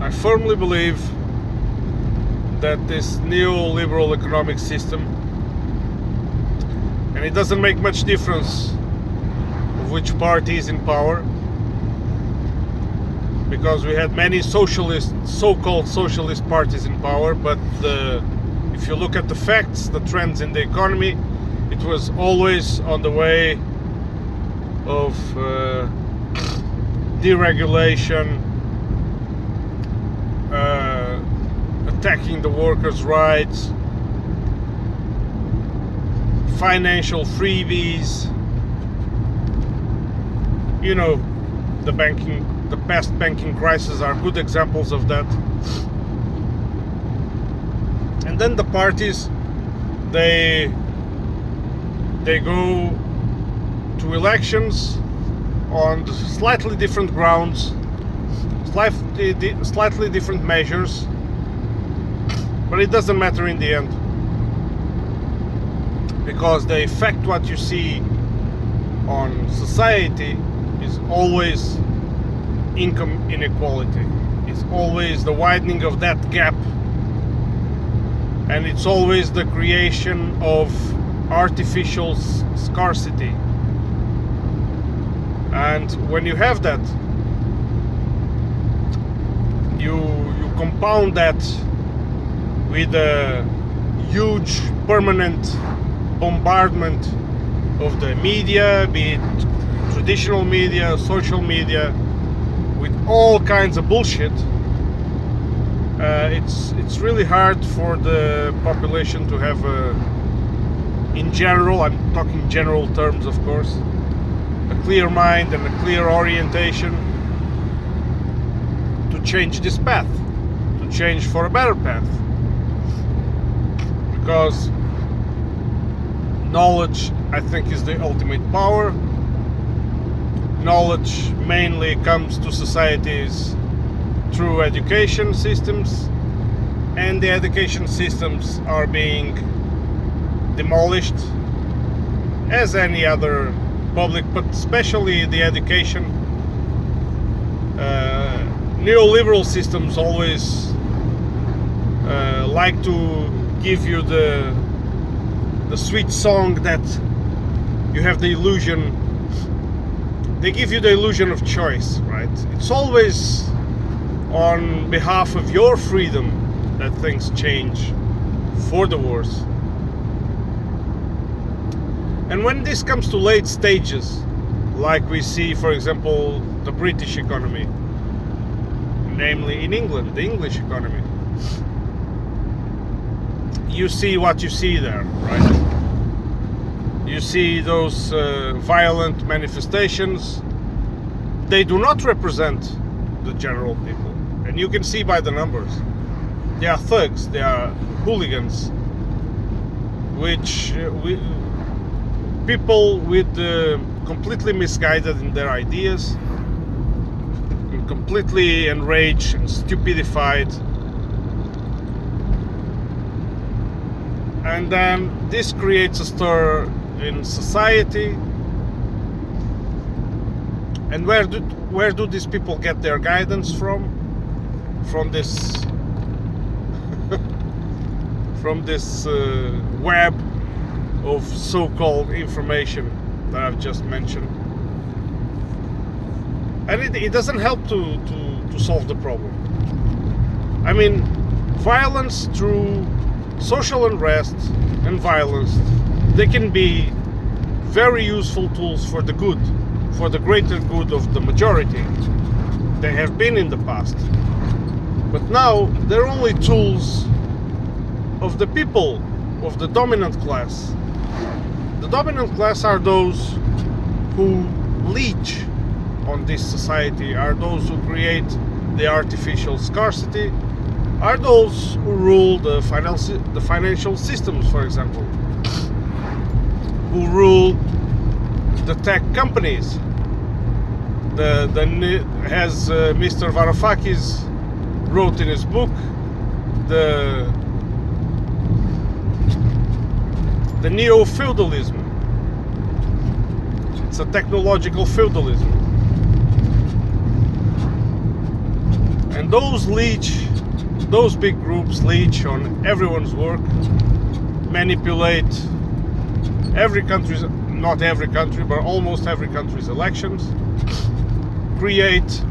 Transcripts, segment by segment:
I firmly believe that this neoliberal economic system, and it doesn't make much difference of which party is in power, because we had many socialist, so-called socialist parties in power, but if you look at the facts, the trends in the economy, it was always on the way of deregulation, attacking the workers' rights, financial freebies. You know, the past banking crises are good examples of that. And then the parties, they go to elections on slightly different grounds, slightly different measures, but it doesn't matter in the end, because the effect what you see on society is always income inequality. It's always the widening of that gap, and it's always the creation of artificial scarcity. And when you have that, you compound that with a huge permanent bombardment of the media, be it traditional media, social media, with all kinds of bullshit. It's really hard for the population to have in general, I'm talking general terms of course, a clear mind and a clear orientation to change this path, to change for a better path. Because knowledge, I think, is the ultimate power. Knowledge mainly comes to societies through education systems, and the education systems are being demolished as any other public, but especially the education. Neoliberal systems always like to give you the sweet song that you have the illusion. They give you the illusion of choice, right? It's always on behalf of your freedom that things change for the worse. And when this comes to late stages, like we see, for example, the British economy, namely in England, the English economy, you see what you see there, right? You see those violent manifestations. They do not represent the general people, and you can see by the numbers. They are thugs, they are hooligans, which people with completely misguided in their ideas, and completely enraged and stupidified. And then this creates a stir in society. And where do these people get their guidance from? From this from this web of so-called information that I've just mentioned. And it doesn't help to solve the problem. I mean, violence through social unrest and violence, they can be very useful tools for the good, for the greater good of the majority. They have been in the past. But now they're only tools of the people, of the dominant class. The dominant class are those who leech on this society, are those who create the artificial scarcity, are those who rule the financial systems, for example, who rule the tech companies. As Mr. Varoufakis wrote in his book, the neo-feudalism. It's a technological feudalism. And those big groups leech on everyone's work, manipulate every country's, not every country, but almost every country's elections, create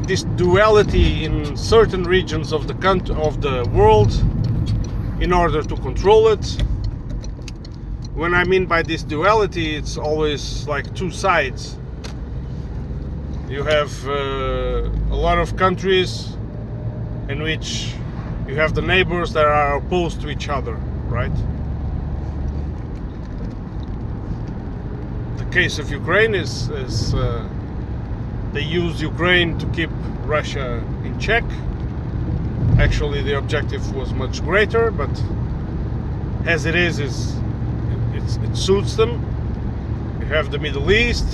this duality in certain regions of the world in order to control it. When I mean by this duality, it's always like two sides. You have a lot of countries in which you have the neighbors that are opposed to each other, right? The case of Ukraine is they use Ukraine to keep Russia in check. Actually, the objective was much greater, but as it is it suits them. You have the Middle East,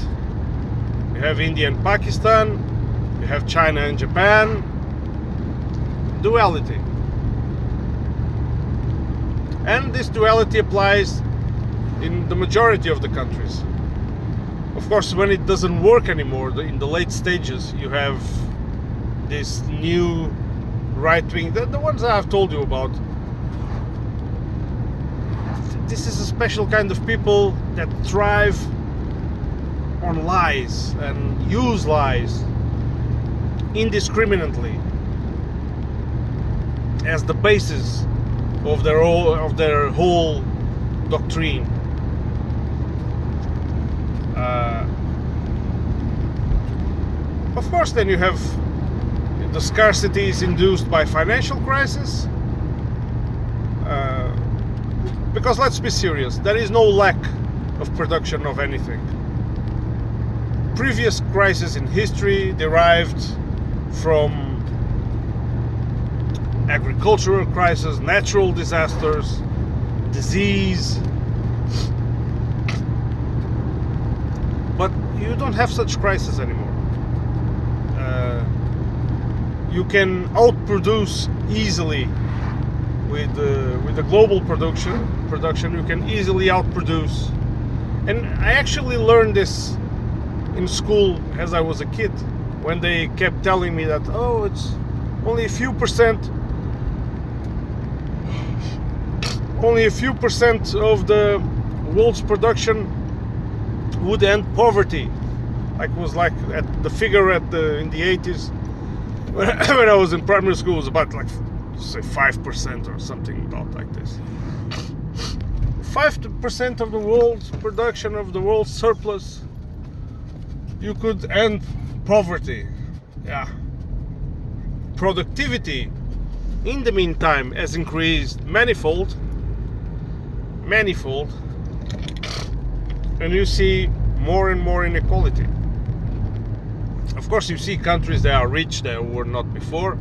you have India and Pakistan, you have China and Japan. Duality. And this duality applies in the majority of the countries. Of course, when it doesn't work anymore, in the late stages, you have this new right wing, the ones that I've told you about. This is a special kind of people that thrive on lies and use lies indiscriminately as the basis of their whole doctrine. Of course, then you have the scarcity is induced by financial crisis. Because let's be serious, there is no lack of production of anything. Previous crises in history derived from agricultural crisis, natural disasters, disease. But you don't have such crises anymore. You can outproduce easily with the global production. You can easily outproduce. And I actually learned this in school as I was a kid, when they kept telling me that, oh, it's only a few percent of the world's production would end poverty. Like was like at the figure in the 80s when I was in primary school, was about like say 5% or something about like this. 5% of the world's production, of the world's surplus, you could end poverty. Yeah. Productivity in the meantime has increased manifold, and you see more and more inequality. Of course, you see countries that are rich that were not before,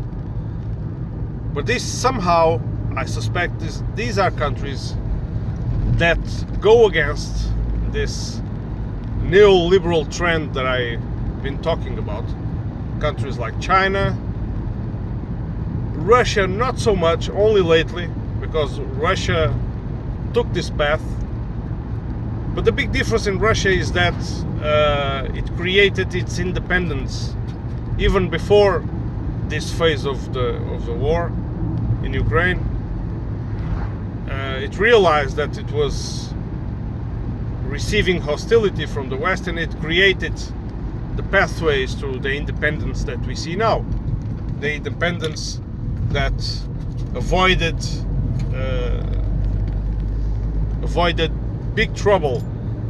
but this somehow, I suspect, these are countries that go against this neoliberal trend that I've been talking about. Countries like China, Russia, not so much, only lately, because Russia took this path. But the big difference in Russia is that it created its independence even before this phase of the war in Ukraine. It realized that it was receiving hostility from the West, and it created the pathways to the independence that we see now. The independence that avoided big trouble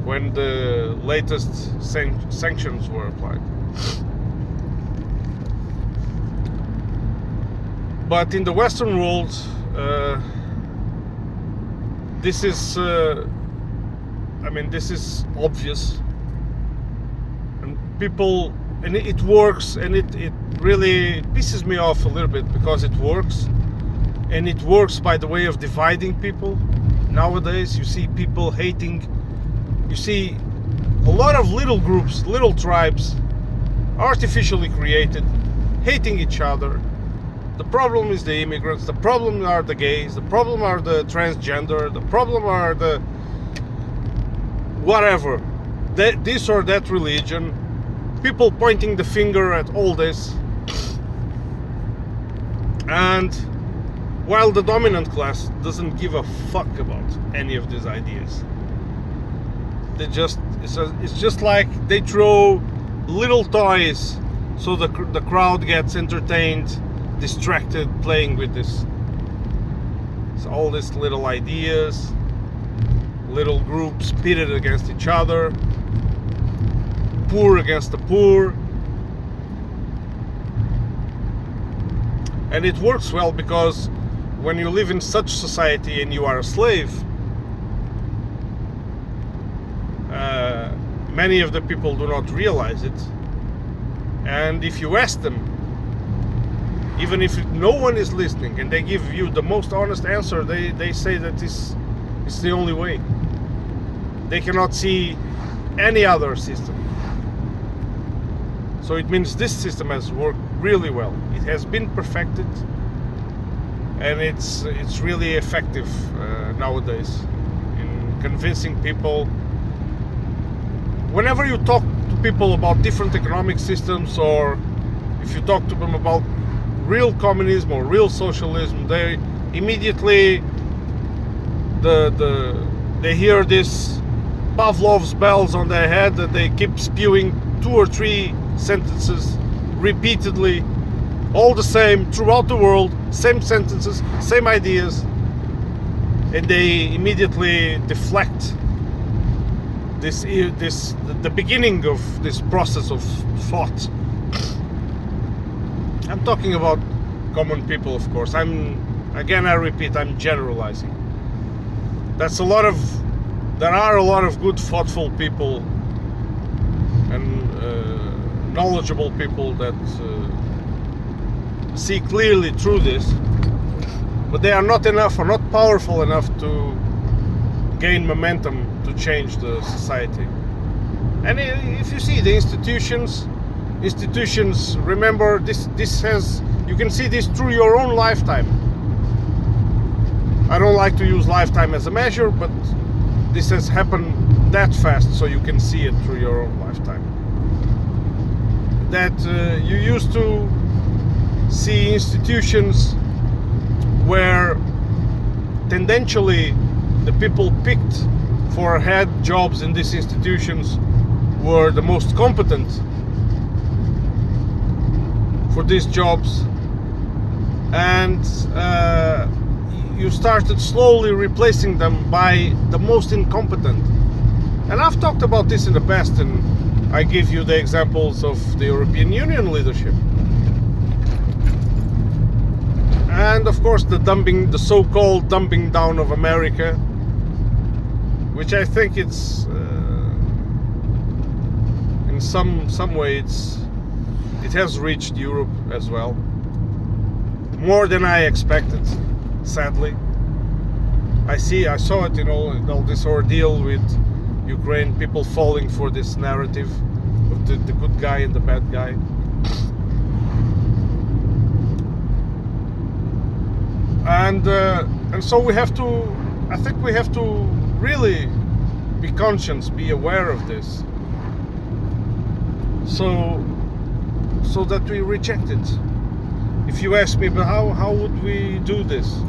when the latest sanctions were applied. But in the Western world, this is this is obvious, and people, and it works, and it really pisses me off a little bit, because it works, and it works by the way of dividing people. Nowadays you see people hating, you see a lot of little groups, little tribes, artificially created, hating each other. The problem is the immigrants, the problem are the gays, the problem are the transgender, the problem are the whatever, this or that religion. people pointing the finger at all this. And while the dominant class doesn't give a fuck about any of these ideas, it's just like they throw little toys so the crowd gets entertained, distracted, playing with this. So all these little ideas, little groups pitted against each other, poor against the poor. And it works well because when you live in such society and you are a slave, many of the people do not realize it. And if you ask them, even if no one is listening, and they give you the most honest answer, they say that it's the only way. They cannot see any other system. So it means this system has worked really well. It has been perfected, and it's really effective nowadays in convincing people. Whenever you talk to people about different economic systems, or if you talk to them about real communism or real socialism, they immediately they hear this Pavlov's bells on their head, that they keep spewing 2 or 3 sentences repeatedly, all the same throughout the world, same sentences, same ideas, and they immediately deflect the beginning of this process of thought. I'm talking about common people, of course. I repeat, I'm generalizing. There are a lot of good, thoughtful people and knowledgeable people that see clearly through this, but they are not enough or not powerful enough to gain momentum to change the society. And if you see the institutions, remember this has, you can see this through your own lifetime. I don't like to use lifetime as a measure, but this has happened that fast, so you can see it through your own lifetime. That you used to see institutions where tendentially the people picked for head jobs in these institutions were the most competent for these jobs, and you started slowly replacing them by the most incompetent. And I've talked about this in the past, and I give you the examples of the European Union leadership, and of course the so-called dumbing down of America, which I think it's in some way it has reached Europe as well, more than I expected, sadly. I saw it in all this ordeal with Ukraine, people falling for this narrative of the good guy and the bad guy. And so I think we have to really be conscious, be aware of this, so that we reject it. If you ask me, but how would we do this?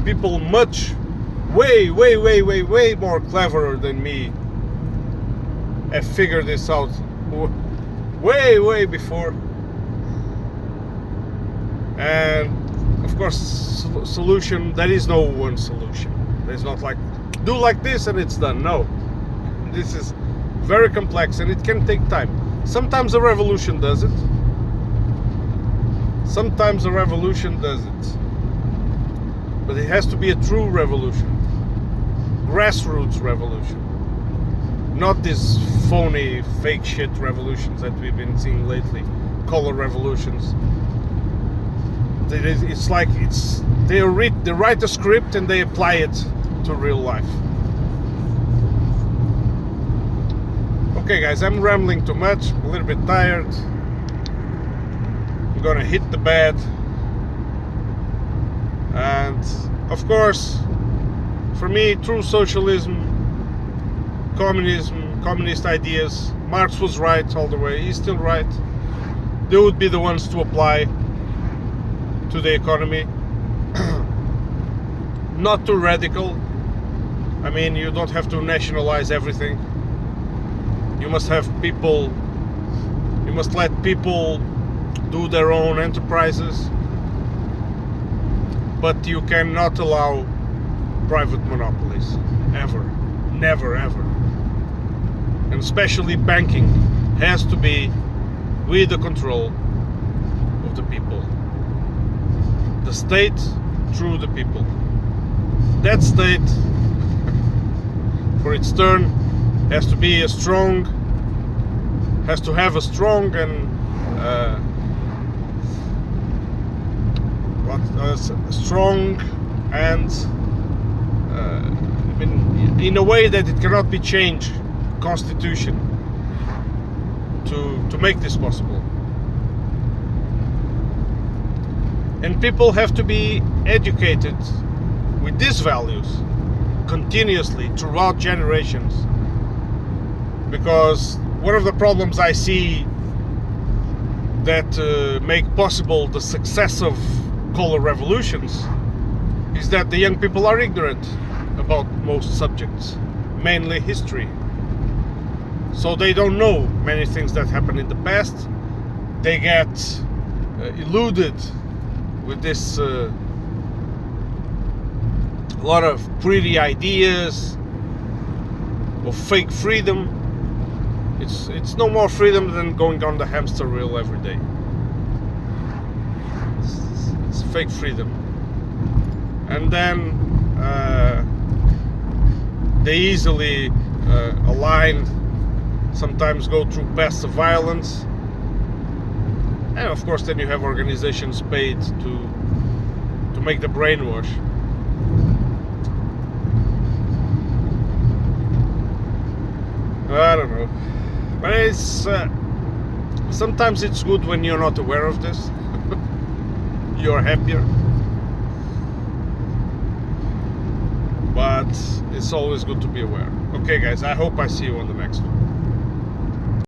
People way more cleverer than me have figured this out way before. And of course, solution, there is no one solution. There's not like, do like this and it's done. No, this is very complex and it can take time. Sometimes a revolution does it. But it has to be a true revolution, grassroots revolution, not these phony, fake shit revolutions that we've been seeing lately, color revolutions. It's like they write a script and they apply it to real life. Okay guys, I'm rambling too much, I'm a little bit tired. I'm gonna hit the bed. And of course, for me, true socialism, communism, communist ideas. Marx was right all the way. He's still right. They would be the ones to apply to the economy. Not too radical. I mean, you don't have to nationalize everything. You must have people, you must let people do their own enterprises. But you cannot allow private monopolies. Ever. Never, ever. And especially banking has to be with the control of the people. The state through the people. That state, for its turn, has to be has to have a strong and strong and I mean, in a way that it cannot be changed, constitution to make this possible. And people have to be educated with these values continuously throughout generations, because one of the problems I see that make possible the success of color revolutions is that the young people are ignorant about most subjects, mainly history. So they don't know many things that happened in the past. They get eluded with this lot of pretty ideas of fake freedom. It's no more freedom than going on the hamster wheel every day. It's fake freedom. And then they easily align, sometimes go through passive violence, and of course then you have organizations paid to make the brainwash. I don't know, but it's sometimes it's good when you're not aware of this. You're happier, but it's always good to be aware. Okay guys, I hope I see you on the next one.